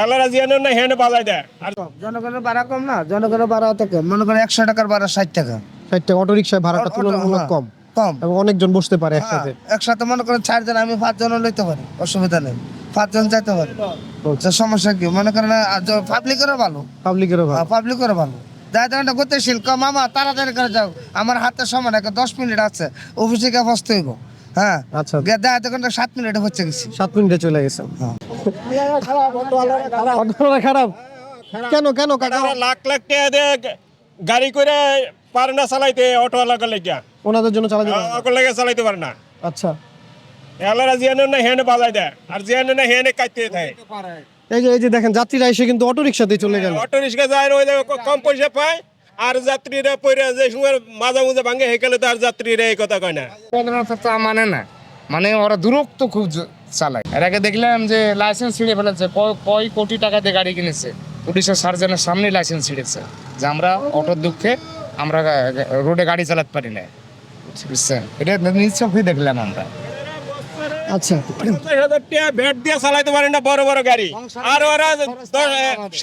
এলারা জিয়ানো না হেনে বাজাই দেয় আর জনগণের ভাড়া কম না, জনগণের ভাড়া অত কম, মনে করেন 100 টাকার ভাড়া 60 টাকা। 60 টাকা অটো রিকশায় ভাড়াটা তুলনামূলক হ্যাঁ, কম কম। এবং অনেকজন বসতে পারে একসাথে। একসাথে মনে করেন 4 জন, আমি 5 জন লইতে পারি, অসুবিধা নেই। 5 জন যাইতে পারি, তো সমস্যা কি? মনে করেন পাবলিকেরও ভালো, পাবলিকেরও ভালো। পাবলিকেরও ভালো। যাই তখন গতিশীল, কম মামা তাড়াতাড়ি করে যাও, আমার হাতে সময় না, 10 মিনিট আছে, অফিসে গিয়ে বসতে হইব। হ্যাঁ, আচ্ছা, যাই তখন 7 মিনিটে হচ্ছে গেছি। 7 মিনিটে চলে গেছেন। অটোওয়ালা খারাপ কেন কেন কাকা? ওরা লাখ লাখ টাকা দিয়ে গাড়ি করে পারে না চালাইতে, অটোওয়ালা গেলে গিয়া ওনাদের জন্য চালাতে পারেন না? অটো লেগে চালাইতে পারে না। আচ্ছা, এলারা জিয়ানো না হেনে বাজাই দেয় আর জিয়ানো না হেনে কাটতে থাকে। এই যে দেখেন যাত্রীরা এসে কিন্তু অটো রিকশাতেই চলে গেল। অটো রিক্সা যায় ওই কম পয়সা পায়, আর যাত্রীরা পয়রা যে সময় মাঝে মাঝে ভাঙে হেকেলে তো আর যাত্রীরা এই কথা কয় না। প্রধানত তা মানে না, মানে ওরা দূরত্ব খুব চালায়। এর আগে দেখলাম যে লাইসেন্স ছিঁড়ে ফেলেছে, কয় কোটি টাকা দিয়ে গাড়ি কিনেছে, পুলিশের সার্জনের সামনে লাইসেন্স ছিঁড়েছে যে আমরা অটোর দুঃখে আমরা রোডে গাড়ি চালাতে পারি না, বুঝছেন? এটা নিশ্চয়ই দেখলাম আমরা। আচ্ছা, 50,000 টাকা ভ্যাট দিয়ে চালাইতে পারে না বড় বড় গাড়ি, আর ওরা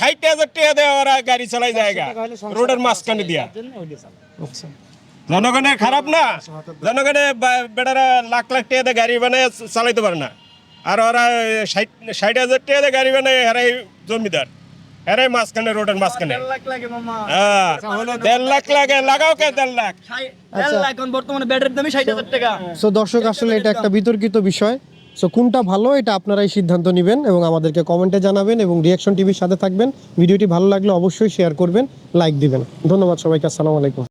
60,000 টাকা দিয়ে ওরা গাড়ি চালাই জায়গা রোডের মাঝখানে দিয়া। আচ্ছা, জনগণের খারাপ না, জনগণের বেটারা লাখ লাখ টাকা দিয়ে গাড়ি বানায় চালাইতে পারে না, আর ওরা 60,000 টাকা দিয়ে গাড়ি বানায়, এরাই জমিদার, এরাই মাঝখানে রোডের মাঝখানে। হ্যাঁ, 1.5 লাখ লাগে, লাগাও কে 1.5 লাখ? বর্তমানে ব্যাটারির দামই 60,000 টাকা। সো দর্শক আসলে এটা একটা বিতর্কিত বিষয়। সো কোনটা ভালো এটা আপনারাই সিদ্ধান্ত নেবেন এবং আমাদেরকে কমেন্টে জানাবেন এবং রিয়াকশন টিভির সাথে থাকবেন। ভিডিওটি ভালো লাগলে অবশ্যই শেয়ার করবেন, লাইক দিবেন। ধন্যবাদ সবাইকে, আসসালামু আলাইকুম।